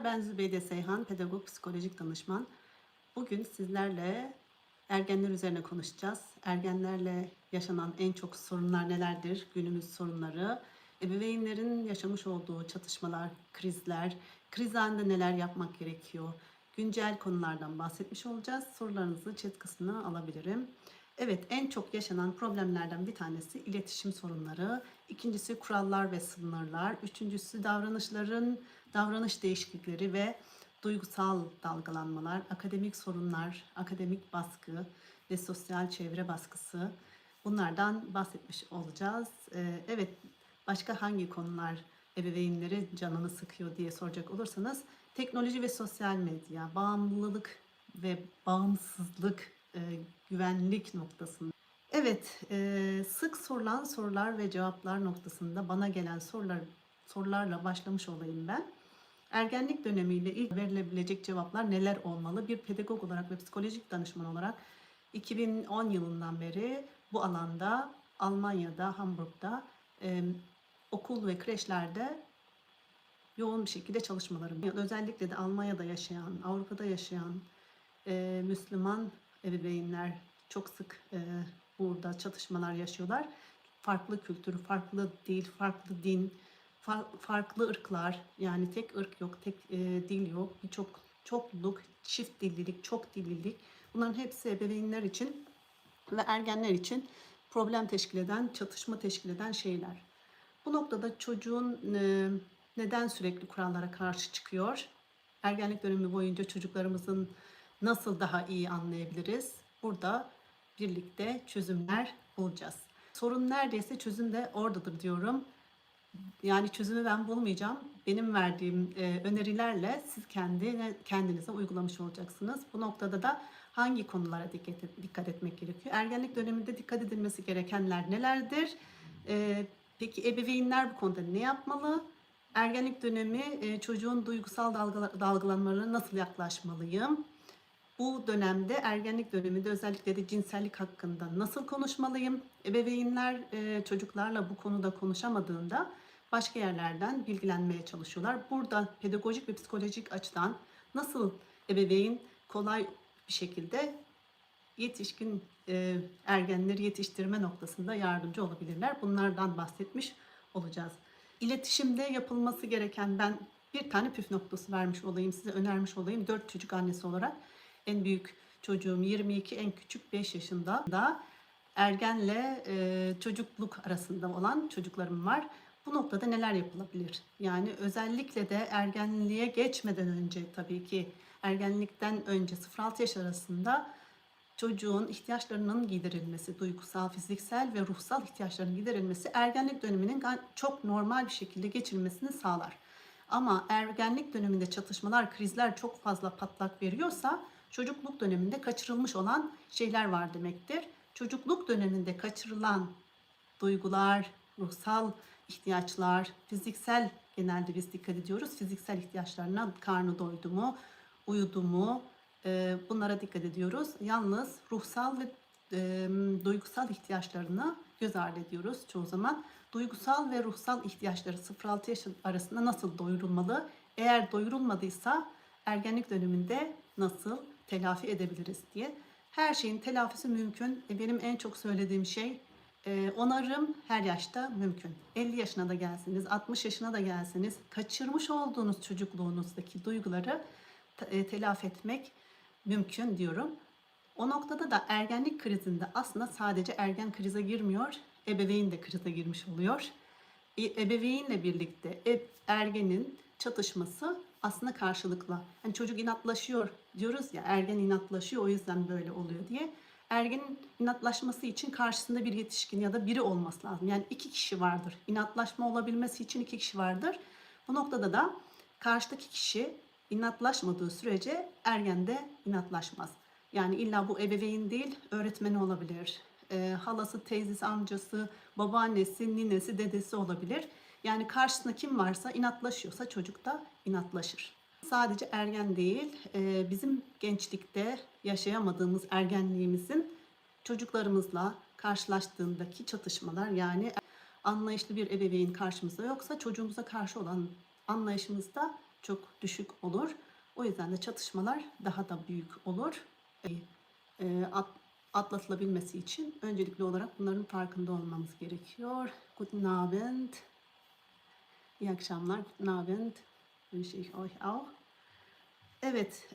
Ben Zübeyde Seyhan, pedagog psikolojik danışman. Bugün sizlerle ergenler üzerine konuşacağız. Ergenlerle yaşanan en çok sorunlar nelerdir? Günümüz sorunları, ebeveynlerin yaşamış olduğu çatışmalar, krizler, kriz anında neler yapmak gerekiyor? Güncel konulardan bahsetmiş olacağız. Sorularınızı chat kısmına alabilirim. Evet, en çok yaşanan problemlerden bir tanesi iletişim sorunları. İkincisi kurallar ve sınırlar. Üçüncüsü davranış değişiklikleri ve duygusal dalgalanmalar, akademik sorunlar, akademik baskı ve sosyal çevre baskısı. Bunlardan bahsetmiş olacağız. Evet, başka hangi konular ebeveynleri canını sıkıyor diye soracak olursanız teknoloji ve sosyal medya, bağımlılık ve bağımsızlık, güvenlik noktasında. Evet, sık sorulan sorular ve cevaplar noktasında bana gelen sorularla başlamış olayım ben. Ergenlik dönemiyle ilk verilebilecek cevaplar neler olmalı? Bir pedagog olarak ve psikolojik danışman olarak 2010 yılından beri bu alanda Almanya'da, Hamburg'da okul ve kreşlerde yoğun bir şekilde çalışmalarım. Özellikle de Almanya'da yaşayan, Avrupa'da yaşayan Müslüman ebeveynler çok sık burada çatışmalar yaşıyorlar. Farklı kültür, farklı dil, farklı din, farklı ırklar, yani tek ırk yok, tek dil yok, birçok çokluluk, çift dillilik, çok dillilik. Bunların hepsi ebeveynler için ve ergenler için problem teşkil eden, çatışma teşkil eden şeyler. Bu noktada çocuğun neden sürekli kurallara karşı çıkıyor? Ergenlik dönemi boyunca çocuklarımızın nasıl daha iyi anlayabiliriz? Burada birlikte çözümler bulacağız. Sorun neredeyse çözüm de oradadır diyorum. Yani çözümü ben bulmayacağım. Benim verdiğim önerilerle siz kendinize uygulamış olacaksınız. Bu noktada da hangi konulara dikkat etmek gerekiyor? Ergenlik döneminde dikkat edilmesi gerekenler nelerdir? Peki ebeveynler bu konuda ne yapmalı? Ergenlik dönemi çocuğun duygusal dalgalanmalarına nasıl yaklaşmalıyım? Bu dönemde ergenlik döneminde özellikle de cinsellik hakkında nasıl konuşmalıyım? Ebeveynler çocuklarla bu konuda konuşamadığında başka yerlerden bilgilenmeye çalışıyorlar. Burada pedagojik ve psikolojik açıdan nasıl ebeveyn kolay bir şekilde yetişkin ergenleri yetiştirme noktasında yardımcı olabilirler. Bunlardan bahsetmiş olacağız. İletişimde yapılması gereken, ben bir tane püf noktası vermiş olayım, size önermiş olayım. 4 çocuk annesi olarak en büyük çocuğum 22, en küçük 5 yaşında da ergenle çocukluk arasında olan çocuklarım var. Bu noktada neler yapılabilir? Yani özellikle de ergenliğe geçmeden önce, tabii ki ergenlikten önce 0-6 yaş arasında çocuğun ihtiyaçlarının giderilmesi, duygusal, fiziksel ve ruhsal ihtiyaçlarının giderilmesi ergenlik döneminin çok normal bir şekilde geçirilmesini sağlar. Ama ergenlik döneminde çatışmalar, krizler çok fazla patlak veriyorsa çocukluk döneminde kaçırılmış olan şeyler var demektir. Çocukluk döneminde kaçırılan duygular, ruhsal ihtiyaçlar, fiziksel, genelde biz dikkat ediyoruz. Fiziksel ihtiyaçlarına karnı doydu mu, uyudu mu, bunlara dikkat ediyoruz. Yalnız ruhsal ve duygusal ihtiyaçlarını göz ardı ediyoruz çoğu zaman. Duygusal ve ruhsal ihtiyaçları 0-6 yaş arasında nasıl doyurulmalı? Eğer doyurulmadıysa ergenlik döneminde nasıl telafi edebiliriz diye. Her şeyin telafisi mümkün. Benim en çok söylediğim şey, onarım her yaşta mümkün. 50 yaşına da gelseniz, 60 yaşına da gelseniz kaçırmış olduğunuz çocukluğunuzdaki duyguları telafi etmek mümkün diyorum. O noktada da ergenlik krizinde aslında sadece ergen krize girmiyor, ebeveyn de krize girmiş oluyor. Ebeveynle birlikte ergenin çatışması aslında karşılıklı. Yani çocuk inatlaşıyor diyoruz ya, ergen inatlaşıyor o yüzden böyle oluyor diye. Ergenin inatlaşması için karşısında bir yetişkin ya da biri olması lazım. Yani iki kişi vardır. İnatlaşma olabilmesi için iki kişi vardır. Bu noktada da karşıdaki kişi inatlaşmadığı sürece ergen de inatlaşmaz. Yani illa bu ebeveyn değil, öğretmeni olabilir, halası, teyzesi, amcası, babaannesi, ninesi, dedesi olabilir. Yani karşısında kim varsa, inatlaşıyorsa çocuk da inatlaşır. Sadece ergen değil, bizim gençlikte yaşayamadığımız ergenliğimizin çocuklarımızla karşılaştığındaki çatışmalar, yani anlayışlı bir ebeveyn karşımızda yoksa çocuğumuza karşı olan anlayışımızda çok düşük olur. O yüzden de çatışmalar daha da büyük olur. Atlatılabilmesi için öncelikli olarak bunların farkında olmamız gerekiyor. Guten Abend. İyi akşamlar. Guten Abend. Wünsche ich euch auch. Evet,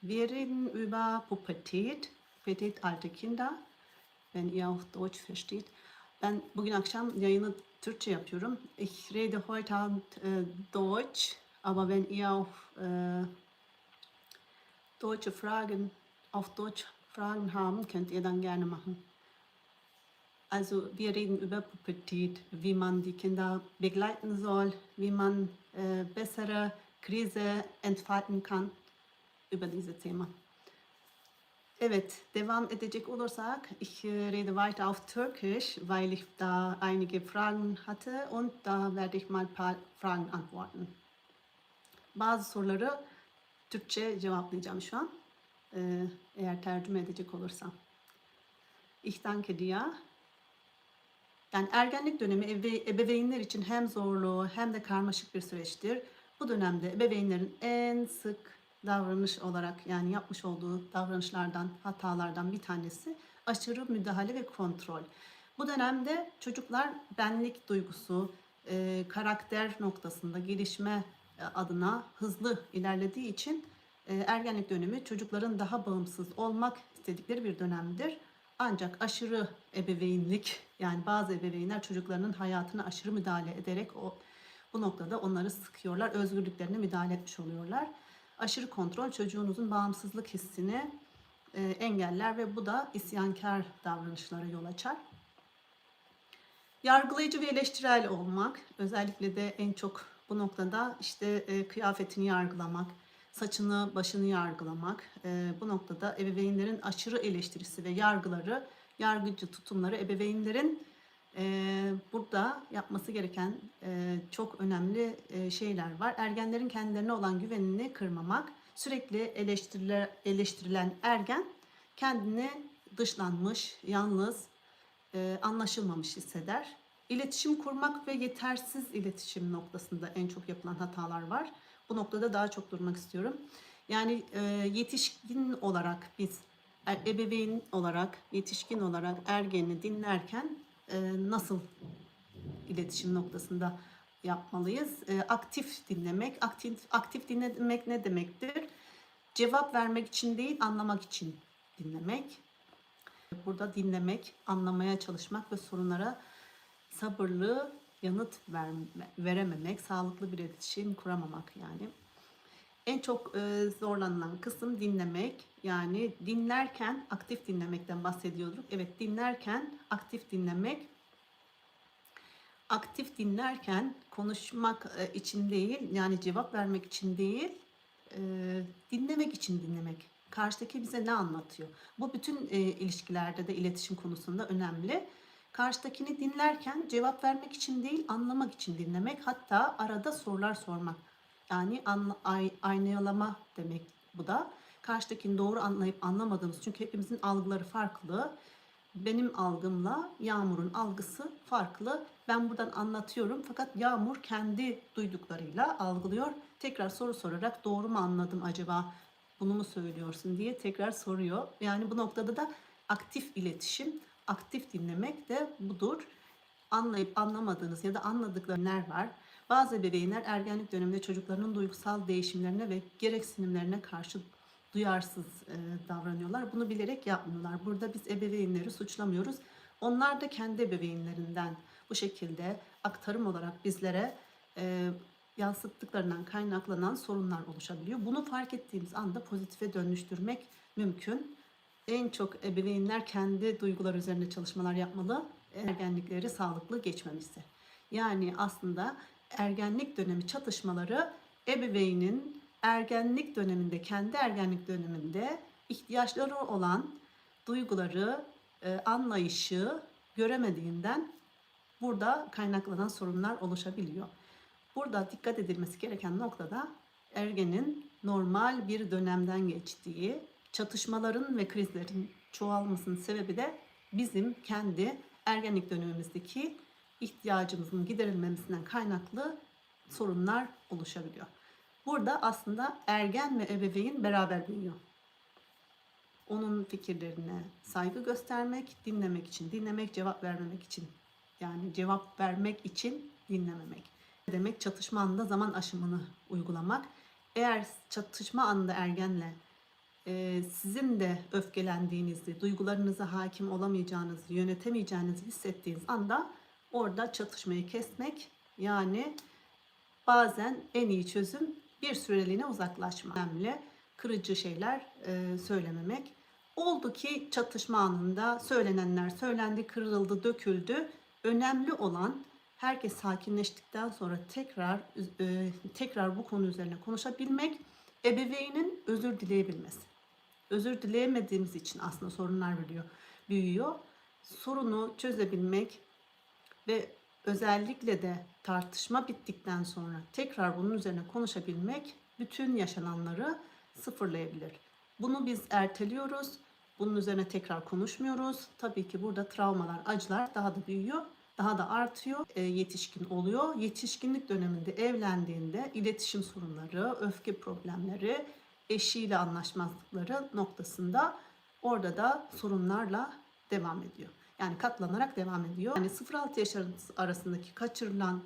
wir reden über Pubertät. Pubertät alte Kinder. Wenn ihr auch Deutsch versteht. Ben bugün akşam yayını Türkçe yapıyorum. Ich rede heute Abend Deutsch. Aber wenn ihr auch deutsche Fragen auf Deutsch Fragen haben, könnt ihr dann gerne machen. Also wir reden über Pubertät, wie man die Kinder begleiten soll, wie man bessere Krise entfalten kann über dieses Thema. Evet, devam edecek olursak, ich rede weiter auf Türkisch, weil ich da einige Fragen hatte und da werde ich mal ein paar Fragen antworten. Bazı soruları Türkçe cevaplayacağım şu an, eğer tercüme edecek olursam. Ich danke dir. Yani ergenlik dönemi ebeveynler için hem zorlu hem de karmaşık bir süreçtir. Bu dönemde ebeveynlerin en sık davranış olarak yani yapmış olduğu davranışlardan, hatalardan bir tanesi aşırı müdahale ve kontrol. Bu dönemde çocuklar benlik duygusu, karakter noktasında gelişme adına hızlı ilerlediği için ergenlik dönemi çocukların daha bağımsız olmak istedikleri bir dönemdir. Ancak aşırı ebeveynlik, yani bazı ebeveynler çocuklarının hayatına aşırı müdahale ederek bu noktada onları sıkıyorlar, özgürlüklerine müdahale etmiş oluyorlar. Aşırı kontrol çocuğunuzun bağımsızlık hissini engeller ve bu da isyankar davranışlara yol açar. Yargılayıcı ve eleştirel olmak, özellikle de en çok bu noktada işte kıyafetini yargılamak, saçını, başını yargılamak. Bu noktada ebeveynlerin aşırı eleştirisi ve yargıları, yargıcı tutumları ebeveynlerin burada yapması gereken çok önemli şeyler var. Ergenlerin kendilerine olan güvenini kırmamak. Sürekli eleştirilen ergen kendini dışlanmış, yalnız, anlaşılmamış hisseder. İletişim kurmak ve yetersiz iletişim noktasında en çok yapılan hatalar var. Bu noktada daha çok durmak istiyorum. Yani yetişkin olarak biz ebeveyn olarak, yetişkin olarak ergeni dinlerken nasıl iletişim noktasında yapmalıyız? Aktif dinlemek. Aktif dinlemek ne demektir? Cevap vermek için değil, anlamak için dinlemek. Burada dinlemek, anlamaya çalışmak ve sorunlara sabırlı yanıt verememek, sağlıklı bir iletişim kuramamak yani. En çok zorlanılan kısım dinlemek. Yani dinlerken aktif dinlemekten bahsediyorduk. Evet, dinlerken aktif dinlemek. Aktif dinlerken konuşmak için değil, yani cevap vermek için değil, dinlemek için dinlemek. Karşıdaki bize ne anlatıyor? Bu bütün ilişkilerde de iletişim konusunda önemli. Karşıdakini dinlerken cevap vermek için değil, anlamak için dinlemek. Hatta arada sorular sormak. Yani aynalama demek bu da. Karşıdakini doğru anlayıp anlamadığımız, çünkü hepimizin algıları farklı. Benim algımla Yağmur'un algısı farklı. Ben buradan anlatıyorum fakat Yağmur kendi duyduklarıyla algılıyor. Tekrar soru sorarak doğru mu anladım acaba, bunu mu söylüyorsun diye tekrar soruyor. Yani bu noktada da aktif iletişim, aktif dinlemek de budur. Anlayıp anlamadığınız ya da anladıkları var. Bazı ebeveynler ergenlik döneminde çocuklarının duygusal değişimlerine ve gereksinimlerine karşı duyarsız davranıyorlar. Bunu bilerek yapmıyorlar. Burada biz ebeveynleri suçlamıyoruz. Onlar da kendi ebeveynlerinden bu şekilde aktarım olarak bizlere yansıttıklarından kaynaklanan sorunlar oluşabiliyor. Bunu fark ettiğimiz anda pozitife dönüştürmek mümkün. En çok ebeveynler kendi duygular üzerinde çalışmalar yapmalı. Ergenlikleri sağlıklı geçmemesi. Yani aslında ergenlik dönemi çatışmaları ebeveynin ergenlik döneminde, kendi ergenlik döneminde ihtiyaçları olan duyguları, anlayışı göremediğinden burada kaynaklanan sorunlar oluşabiliyor. Burada dikkat edilmesi gereken noktada ergenin normal bir dönemden geçtiği, çatışmaların ve krizlerin çoğalmasının sebebi de bizim kendi ergenlik dönemimizdeki ihtiyacımızın giderilmemesinden kaynaklı sorunlar oluşabiliyor. Burada aslında ergen ve ebeveyn beraber büyüyor. Onun fikirlerine saygı göstermek, dinlemek için, dinlemek cevap vermemek için. Yani cevap vermek için dinlememek. Ne demek? Çatışma anında zaman aşımını uygulamak. Eğer çatışma anında ergenle sizin de öfkelendiğinizi, duygularınıza hakim olamayacağınızı, yönetemeyeceğinizi hissettiğiniz anda orada çatışmayı kesmek, yani bazen en iyi çözüm bir süreliğine uzaklaşmak. Önemli, kırıcı şeyler söylememek. Oldu ki çatışma anında söylenenler söylendi, kırıldı, döküldü. Önemli olan herkes sakinleştikten sonra tekrar bu konu üzerine konuşabilmek, ebeveynin özür dileyebilmesi. Özür dileyemediğimiz için aslında sorunlar büyüyor. Sorunu çözebilmek ve özellikle de tartışma bittikten sonra tekrar bunun üzerine konuşabilmek bütün yaşananları sıfırlayabilir. Bunu biz erteliyoruz. Bunun üzerine tekrar konuşmuyoruz. Tabii ki burada travmalar, acılar daha da büyüyor, daha da artıyor. Yetişkin oluyor. Yetişkinlik döneminde evlendiğinde iletişim sorunları, öfke problemleri, eşiyle anlaşmazlıkları noktasında orada da sorunlarla devam ediyor. Yani katlanarak devam ediyor. Yani 0-6 yaş arasındaki kaçırılan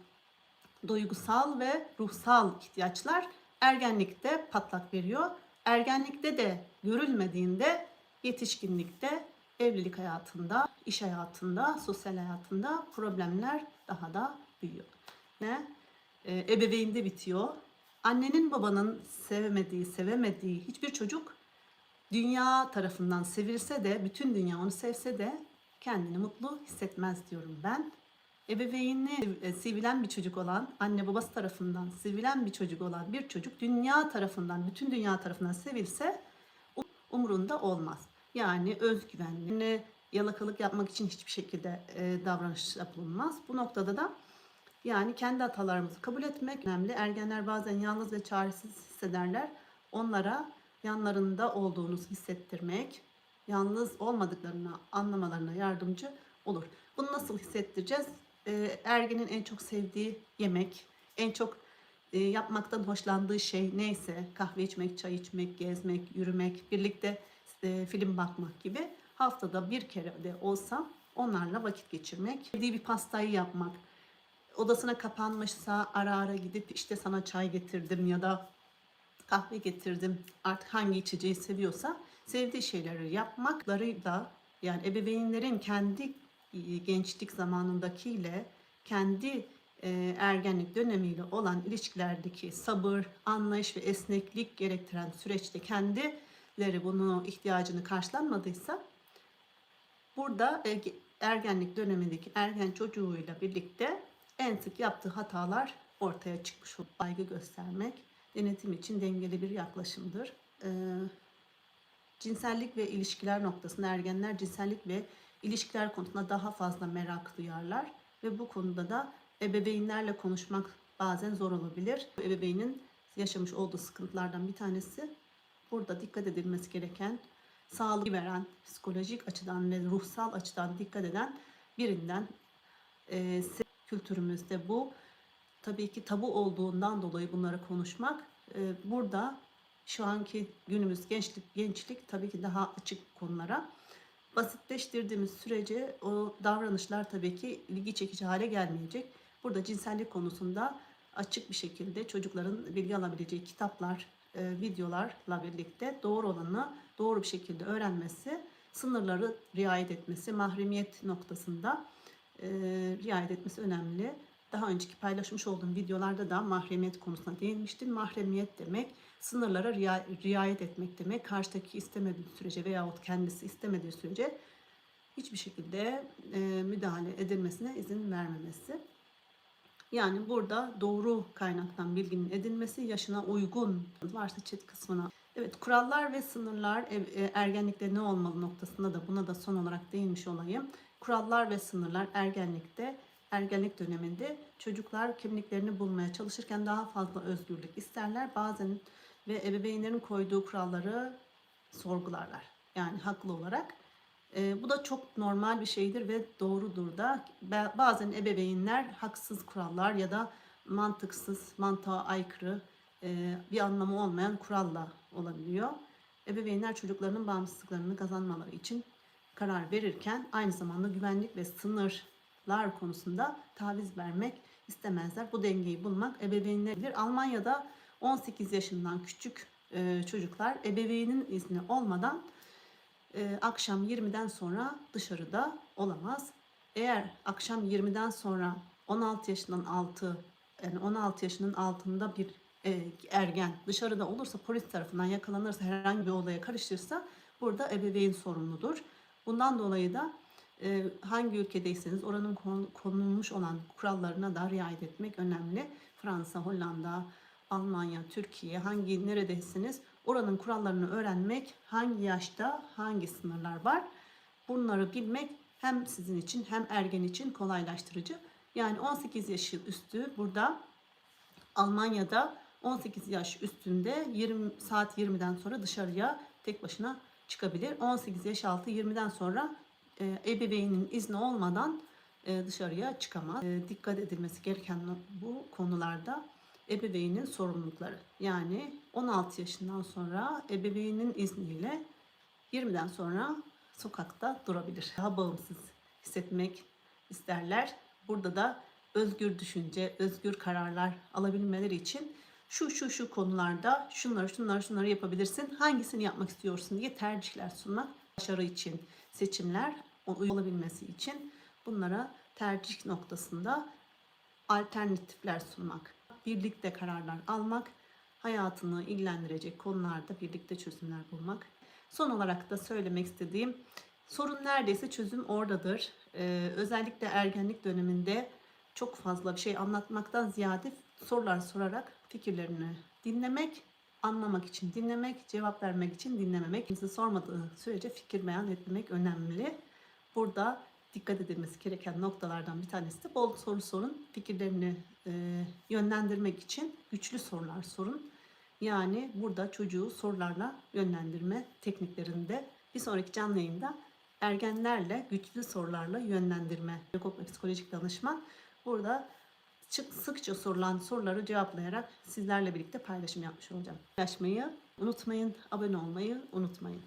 duygusal ve ruhsal ihtiyaçlar ergenlikte patlak veriyor. Ergenlikte de görülmediğinde yetişkinlikte, evlilik hayatında, iş hayatında, sosyal hayatında problemler daha da büyüyor. Ebeveynde bitiyor. Annenin babanın sevemediği hiçbir çocuk dünya tarafından sevilse de, bütün dünya onu sevse de kendini mutlu hissetmez diyorum ben. Ebeveynini sevilen bir çocuk olan, anne babası tarafından sevilen bir çocuk olan bir çocuk dünya tarafından, bütün dünya tarafından sevilse umurunda olmaz. Yani özgüvenli, yalakalık yapmak için hiçbir şekilde davranışta bulunmaz. Bu noktada da yani kendi hatalarımızı kabul etmek önemli. Ergenler bazen yalnız ve çaresiz hissederler. Onlara yanlarında olduğunuzu hissettirmek, yalnız olmadıklarını anlamalarına yardımcı olur. Bunu nasıl hissettireceğiz? Ergenin en çok sevdiği yemek, en çok yapmaktan hoşlandığı şey neyse, kahve içmek, çay içmek, gezmek, yürümek, birlikte film bakmak gibi, haftada bir kere de olsa onlarla vakit geçirmek, sevdiği bir pastayı yapmak, odasına kapanmışsa ara ara gidip işte sana çay getirdim ya da kahve getirdim, artık hangi içeceği seviyorsa sevdiği şeyleri yapmakları da, yani ebeveynlerin kendi gençlik zamanındakiyle kendi ergenlik dönemiyle olan ilişkilerdeki sabır, anlayış ve esneklik gerektiren süreçte kendileri bunu ihtiyacını karşılanmadıysa, burada ergenlik dönemindeki ergen çocuğuyla birlikte en sık yaptığı hatalar ortaya çıkmış olur. Saygı göstermek denetim için dengeli bir yaklaşımdır. Cinsellik ve ilişkiler noktasında ergenler cinsellik ve ilişkiler konusunda daha fazla merak duyarlar ve bu konuda da ebeveynlerle konuşmak bazen zor olabilir. Ebeveynin yaşamış olduğu sıkıntılardan bir tanesi, burada dikkat edilmesi gereken, sağlık veren, psikolojik açıdan ve ruhsal açıdan dikkat eden birinden kültürümüzde bu tabii ki tabu olduğundan dolayı bunları konuşmak. Burada şu anki günümüz gençlik tabii ki daha açık konulara. Basitleştirdiğimiz sürece o davranışlar tabii ki ilgi çekici hale gelmeyecek. Burada cinsellik konusunda açık bir şekilde çocukların bilgi alabileceği kitaplar, videolarla birlikte doğru olanı doğru bir şekilde öğrenmesi, sınırları riayet etmesi, mahremiyet noktasında riayet etmesi önemli. Daha önceki paylaşmış olduğum videolarda da mahremiyet konusuna değinmiştim. Mahremiyet demek sınırlara riayet etmek demek. Karşıdaki istemediği sürece veyahut kendisi istemediği sürece hiçbir şekilde müdahale edilmesine izin vermemesi. Yani burada doğru kaynaktan bilginin edinmesi, yaşına uygun varsa chat kısmına. Evet, kurallar ve sınırlar ergenlikte ne olmalı noktasında da buna da son olarak değinmiş olayım. Kurallar ve sınırlar ergenlik döneminde çocuklar kimliklerini bulmaya çalışırken daha fazla özgürlük isterler. Bazen ve ebeveynlerin koyduğu kuralları sorgularlar. Yani haklı olarak. Bu da çok normal bir şeydir ve doğrudur da. Bazen ebeveynler haksız kurallar ya da mantıksız, mantığa aykırı bir anlamı olmayan kuralla olabiliyor. Ebeveynler çocuklarının bağımsızlıklarını kazanmaları için karar verirken aynı zamanda güvenlik ve sınırlar konusunda taviz vermek istemezler. Bu dengeyi bulmak ebeveynler bilir. Almanya'da 18 yaşından küçük çocuklar ebeveynin izni olmadan akşam 20'den sonra dışarıda olamaz. Eğer akşam 20'den sonra 16 yaşından altı, yani 16 yaşının altında bir ergen dışarıda olursa, polis tarafından yakalanırsa, herhangi bir olaya karışırsa burada ebeveyn sorumludur. Bundan dolayı da hangi ülkedeyseniz oranın konulmuş olan kurallarına da riayet etmek önemli. Fransa, Hollanda, Almanya, Türkiye, neredeyseniz oranın kurallarını öğrenmek, hangi yaşta hangi sınırlar var, bunları bilmek hem sizin için hem ergen için kolaylaştırıcı. Yani 18 yaş üstü burada Almanya'da 18 yaş üstünde saat 20'den sonra dışarıya tek başına çıkabilir. 18 yaş altı 20'den sonra ebeveynin izni olmadan dışarıya çıkamaz. Dikkat edilmesi gereken bu konularda ebeveynin sorumlulukları. Yani 16 yaşından sonra ebeveynin izniyle 20'den sonra sokakta durabilir. Daha bağımsız hissetmek isterler. Burada da özgür düşünce, özgür kararlar alabilmeleri için şu konularda şunları yapabilirsin, hangisini yapmak istiyorsun diye tercihler sunmak, başarı için seçimler olabilmesi için bunlara tercih noktasında alternatifler sunmak, birlikte kararlar almak, hayatını ilgilendirecek konularda birlikte çözümler bulmak. Son olarak da söylemek istediğim, sorun neredeyse çözüm oradadır. Özellikle ergenlik döneminde çok fazla bir şey anlatmaktan ziyade sorular sorarak fikirlerini dinlemek, anlamak için dinlemek, cevap vermek için dinlememek. Kimse sormadığı sürece fikir beyan etmemek önemli. Burada dikkat edilmesi gereken noktalardan bir tanesi de bol soru sorun. Fikirlerini yönlendirmek için güçlü sorular sorun. Yani burada çocuğu sorularla yönlendirme tekniklerinde bir sonraki canlı yayında ergenlerle güçlü sorularla yönlendirme, pedagog ve psikolojik danışman burada sıkça sorulan soruları cevaplayarak sizlerle birlikte paylaşım yapmış olacağım. Paylaşmayı unutmayın, abone olmayı unutmayın.